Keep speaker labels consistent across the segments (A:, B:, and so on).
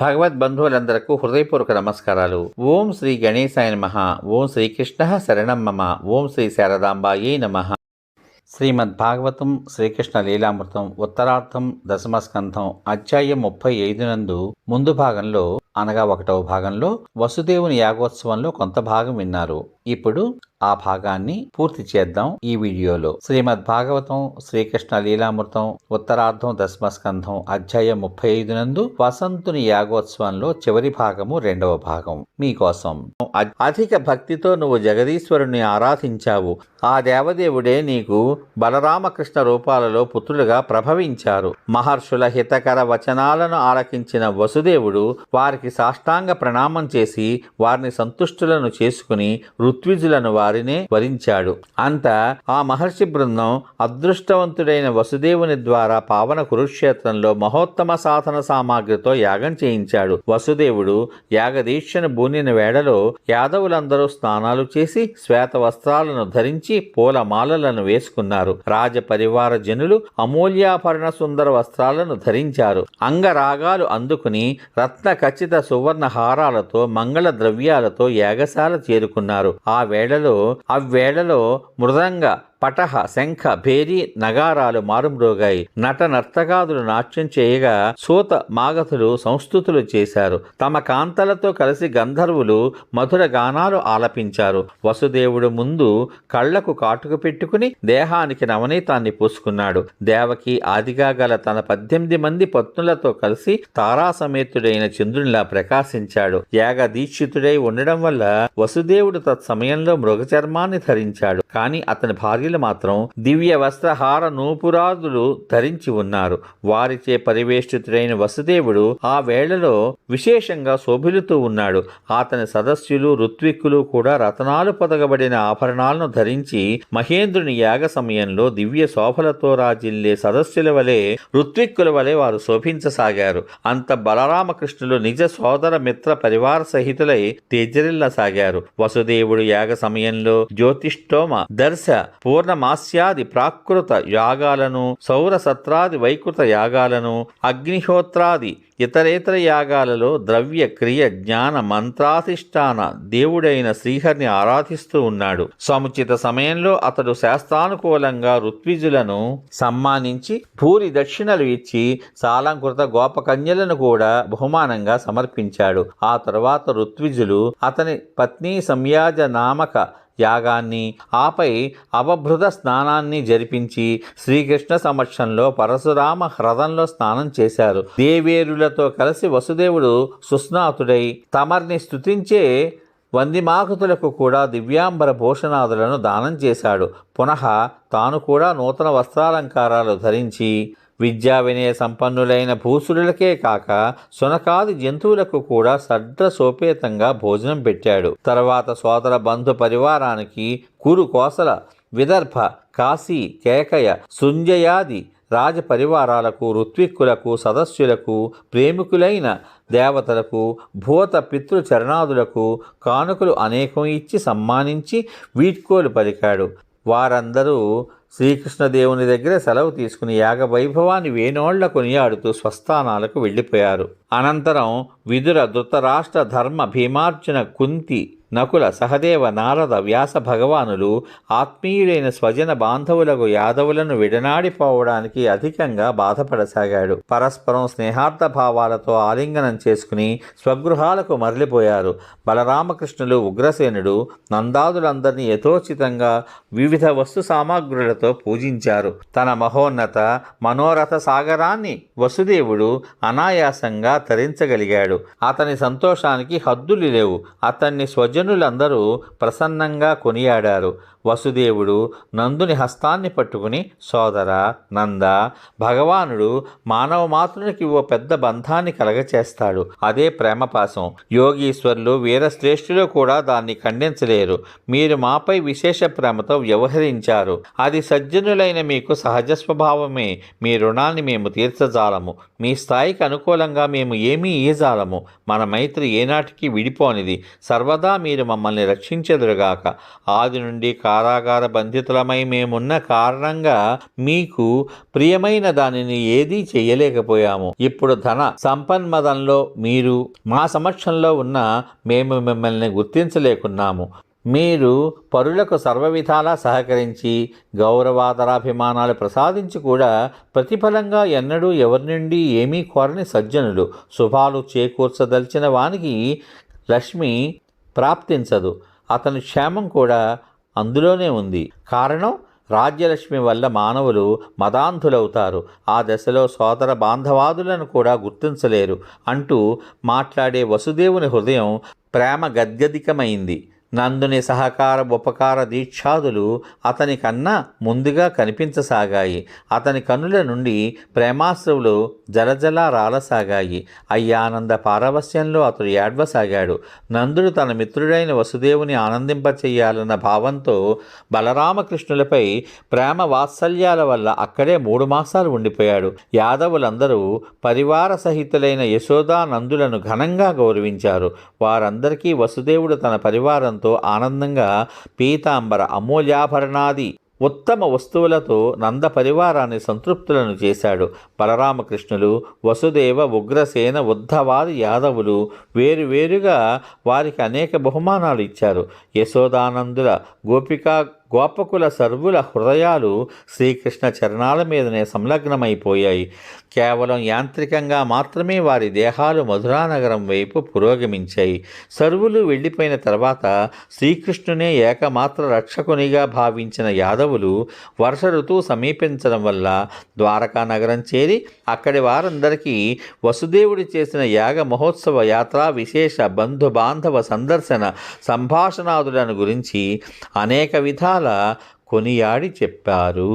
A: భగవద్బంధువులందరకు హృదయపూర్వక నమస్కారాలు. ఓం శ్రీ గణేశాయ నమః. ఓం శ్రీకృష్ణ శరణం మమ. ఓం శ్రీ శారదాంబాయే నమః. శ్రీమద్భాగవతం శ్రీకృష్ణ లీలామృతం ఉత్తరార్థం దశమస్కంధం అధ్యాయం 35 నందు ముందు భాగంలో అనగా 1వ భాగంలో వసుదేవుని యాగోత్సవంలో కొంత భాగం విన్నారు. ఇప్పుడు ఆ భాగాన్ని పూర్తి చేద్దాం ఈ వీడియోలో. శ్రీమద్భాగవతం శ్రీకృష్ణ లీలామృతం ఉత్తరార్థం దశమస్కంధం అధ్యాయం 35 నందు వసంతుని యాగోత్సవంలో చివరి భాగము 2వ భాగం మీకోసం. అధిక భక్తితో నువ్వు జగదీశ్వరుని ఆరాధించావు. ఆ దేవదేవుడే నీకు బలరామకృష్ణ రూపాలలో పుత్రులుగా ప్రభవించారు. మహర్షుల హితకర వచనాలను ఆలకించిన వసుదేవుడు వారికి సాష్టాంగ ప్రణామం చేసి వారిని సంతుష్టులను చేసుకుని ఋత్విజులను వారినే వరించాడు. అంతా ఆ మహర్షి బృందం అదృష్టవంతుడైన వసుదేవుని ద్వారా పావన కురుక్షేత్రంలో మహోత్తమ సాధన సామాగ్రితో యాగం చేయించాడు. వసుదేవుడు యాగదీక్షను బూనిన వేళలో యాదవులందరూ స్నానాలు చేసి శ్వేత వస్త్రాలను ధరించి పూలమాలలను వేసుకున్నారు. రాజ పరివార జనులు అమూల్యాభరణ సుందర వస్త్రాలను ధరించారు. అంగరాగాలు అందుకుని రత్న ఖచ్చిత సువర్ణ హారాలతో మంగళ ద్రవ్యాలతో యాగశాల చేరుకున్నారు. అవ్వేళలో మృదంగ పటహ శంఖ భేరి నగారాలు మారుమ్రోగాయి. నర్తకాదులు నాట్యం చేయగా సూత మాగధులు సంస్తుతులు చేశారు. తమ కాంతలతో కలిసి గంధర్వులు మధుర గానాలు ఆలపించారు. వసుదేవుడు ముందు కళ్లకు కాటుకు పెట్టుకుని దేహానికి నవనీతాన్ని పూసుకున్నాడు. దేవకి ఆదిగా గల తన 18 మంది పత్నులతో కలిసి తారాసమేతుడైన చంద్రునిలా ప్రకాశించాడు. యాగ దీక్షితుడై ఉండడం వల్ల వసుదేవుడు తత్సమయంలో మృగచర్మాన్ని ధరించాడు. కాని అతని భార్య మాత్రం దివ్య వస్త్రహార నూపురాదులు ధరించి ఉన్నారు. వారిచే పరివేష్టితుడైన వసుదేవుడు ఆ వేళలో విశేషంగా శోభిలుతూ ఉన్నాడు. అతని సదస్యులు ఋత్విక్కులు కూడా రతనాలు పొదగబడిన ఆభరణాలను ధరించి మహేంద్రుని యాగ సమయంలో దివ్య శోభలతో రాజిల్లే సదస్యుల వలె ఋత్విక్కుల వలె వారు శోభించసాగారు. అంత బలరామకృష్ణులు నిజ సోదర మిత్ర పరివార సహితులై తేజరిల్లసాగారు. వసుదేవుడు యాగ సమయంలో జ్యోతిష్టోమ దర్శ పూర్ణమాస్యాది ప్రాకృత యాగాలను, సౌరసత్రాది వైకృత యాగాలను, అగ్నిహోత్రాది ఇతరేతర యాగాలలో ద్రవ్య క్రియ జ్ఞాన మంత్రాధిష్టాన దేవుడైన శ్రీహరిని ఆరాధిస్తూ ఉన్నాడు. సముచిత సమయంలో అతడు శాస్త్రానుకూలంగా ఋత్విజులను సమ్మానించి భూరి దక్షిణలు ఇచ్చి సాలంకృత గోపకన్యలను కూడా బహుమానంగా సమర్పించాడు. ఆ తరువాత ఋత్విజులు అతని పత్ని సంయాజ నామక యాగాన్ని ఆపై అవభృత స్నానాన్ని జరిపించి శ్రీకృష్ణ సమక్షంలో పరశురామ హ్రదంలో స్నానం చేశారు. దేవేరులతో కలిసి వసుదేవుడు సుస్నాతుడై తమర్ని స్తుతించే వందిమాకుతులకు కూడా దివ్యాంబర భూషణాదులను దానం చేశాడు. పునః తాను కూడా నూతన వస్త్రాలంకారాలు ధరించి విద్యా వినయ సంపన్నులైన భూసురులకే కాక శునకాది జంతువులకు కూడా సడ్రసోపేతంగా భోజనం పెట్టాడు. తర్వాత సోదర బంధు పరివారానికి కురు కోసల విదర్భ కాశీ కేకయ సుంజయాది రాజ పరివారాలకు ఋత్విక్కులకు సదస్యులకు ప్రేమికులైన దేవతలకు భూత పితృచరణాదులకు కానుకలు అనేకం ఇచ్చి సమ్మానించి వీడ్కోలు పలికాడు. వారందరూ శ్రీకృష్ణదేవుని దగ్గర సెలవు తీసుకుని యాగ వైభవాన్ని వేనోళ్ల కొనియాడుతూ స్వస్థానాలకు వెళ్ళిపోయారు. అనంతరం విదుర ధృతరాష్ట్ర ధర్మ భీమార్జున కుంతి నకుల సహదేవ నారద వ్యాస భగవానులు ఆత్మీయులైన స్వజన బాంధవులకు యాదవులను విడనాడిపోవడానికి అధికంగా బాధపడసాగాడు. పరస్పరం స్నేహార్థ భావాలతో ఆలింగనం చేసుకుని స్వగృహాలకు మరలిపోయారు. బలరామకృష్ణులు ఉగ్రసేనుడు నందాదులందరినీ యథోచితంగా వివిధ వస్తు సామాగ్రులతో పూజించారు. తన మహోన్నత మనోరథ సాగరాన్ని వసుదేవుడు అనాయాసంగా తరించగలిగాడు. అతని సంతోషానికి హద్దులు లేవు. అతన్ని స్వజనులందరూ ప్రసన్నంగా కొనియాడారు. వసుదేవుడు నందుని హస్తాన్ని పట్టుకుని, సోదరా నంద, భగవానుడు మానవ మాతృనికి ఓ పెద్ద బంధాన్ని కలగచేస్తాడు. అదే ప్రేమపాసం. యోగీశ్వరులు వీరశ్రేష్ఠులు కూడా దాన్ని ఖండించలేరు. మీరు మాపై విశేష ప్రేమతో వ్యవహరించారు. అది సజ్జనులైన మీకు సహజ స్వభావమే. మీ రుణాన్ని మేము తీర్చజాలము. మీ స్థాయికి అనుకూలంగా మేము ఏమీ ఇయ్యజాలము. మన మైత్రి ఏనాటికి విడిపోనిది. సర్వదా మీరు మమ్మల్ని రక్షించెదరుగాక. ఆది నుండి కారాగార బంధితులమై మేమున్న కారణంగా మీకు ప్రియమైన దానిని ఏదీ చేయలేకపోయాము. ఇప్పుడు ధన సంపన్మదంలో మీరు మా సమక్షంలో ఉన్న మేము మిమ్మల్ని గుర్తించలేకున్నాము. మీరు పరులకు సర్వవిధాలా సహకరించి గౌరవాదరాభిమానాలు ప్రసాదించి కూడా ప్రతిఫలంగా ఎన్నడూ ఎవరి నుండి ఏమీ కోరని సజ్జనులు. శుభాలు చేకూర్చదలిచిన వానికి లక్ష్మి ప్రాప్తించదు. అతని క్షేమం కూడా అందులోనే ఉంది. కారణం, రాజ్యలక్ష్మి వల్ల మానవులు మదాంధులవుతారు. ఆ దశలో సోదర బాంధవాదులను కూడా గుర్తించలేరు అంటూ మాట్లాడే వసుదేవుని హృదయం ప్రేమ గద్గదికమైంది. నందుని సహకార ఉపకార దీక్షాదులు అతని కన్నా ముందుగా కనిపించసాగాయి. అతని కనుల నుండి ప్రేమాశ్రువులు జలజలా రాలసాగాయి. అయ్యానంద పారవస్యంలో అతడు ఏడ్వసాగాడు. నందుడు తన మిత్రుడైన వసుదేవుని ఆనందింపచేయాలన్న భావంతో బలరామకృష్ణులపై ప్రేమ వాత్సల్యాల వల్ల అక్కడే 3 మాసాలు ఉండిపోయాడు. యాదవులందరూ పరివార సహితులైన యశోదానందులను ఘనంగా గౌరవించారు. వారందరికీ వసుదేవుడు తన పరివారంతో ఆనందంగా పీతాంబర అమూల్యాభరణాది ఉత్తమ వస్తువులతో నంద పరివారాన్ని సంతృప్తులను చేశాడు. బలరామకృష్ణులు, వసుదేవ, ఉగ్రసేన, ఉద్ధవాది యాదవులు వేరువేరుగా వారికి అనేక బహుమానాలు ఇచ్చారు. యశోదానందుల గోపకుల సర్వుల హృదయాలు శ్రీకృష్ణ చరణాల మీదనే సంలగ్నమైపోయాయి. కేవలం యాంత్రికంగా మాత్రమే వారి దేహాలు మధురానగరం వైపు పురోగమించాయి. సర్వులు వెళ్ళిపోయిన తర్వాత శ్రీకృష్ణునే ఏకమాత్ర రక్షకునిగా భావించిన యాదవులు వర్ష ఋతువు సమీపించడం వల్ల ద్వారకా నగరం చేరి అక్కడి వారందరికీ వసుదేవుడు చేసిన యాగ మహోత్సవ యాత్రా విశేష బంధు బాంధవ సందర్శన సంభాషణాదులను గురించి అనేక విధాల కొనియాడి చెప్పారు.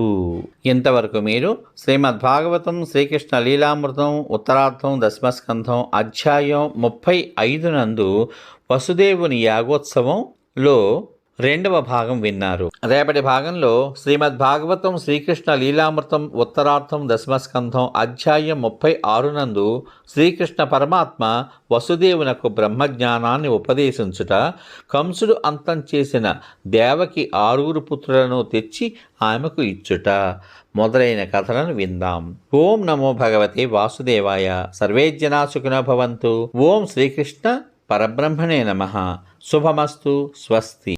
A: ఇంతవరకు మీరు శ్రీమద్భాగవతం శ్రీకృష్ణ లీలామృతం ఉత్తరార్థం దశమస్కంధం అధ్యాయం 35 నందు వసుదేవుని యాగోత్సవంలో 2వ భాగం విన్నారు. రేపటి భాగంలో శ్రీమద్భాగవతం శ్రీకృష్ణ లీలామృతం ఉత్తరార్థం దశమస్కంధం అధ్యాయం 36 నందు శ్రీకృష్ణ పరమాత్మ వసుదేవునకు బ్రహ్మజ్ఞానాన్ని ఉపదేశించుట, కంసుడు అంతం చేసిన దేవకి 6 పుత్రులను తెచ్చి ఆమెకు ఇచ్చుట మొదలైన కథలను విందాం. ఓం నమో భగవతే వాసుదేవాయ. సర్వే జనా సుఖినో భవంతు. ఓం శ్రీకృష్ణ పరబ్రహ్మణే నమః. శుభమస్తు. స్వస్తి.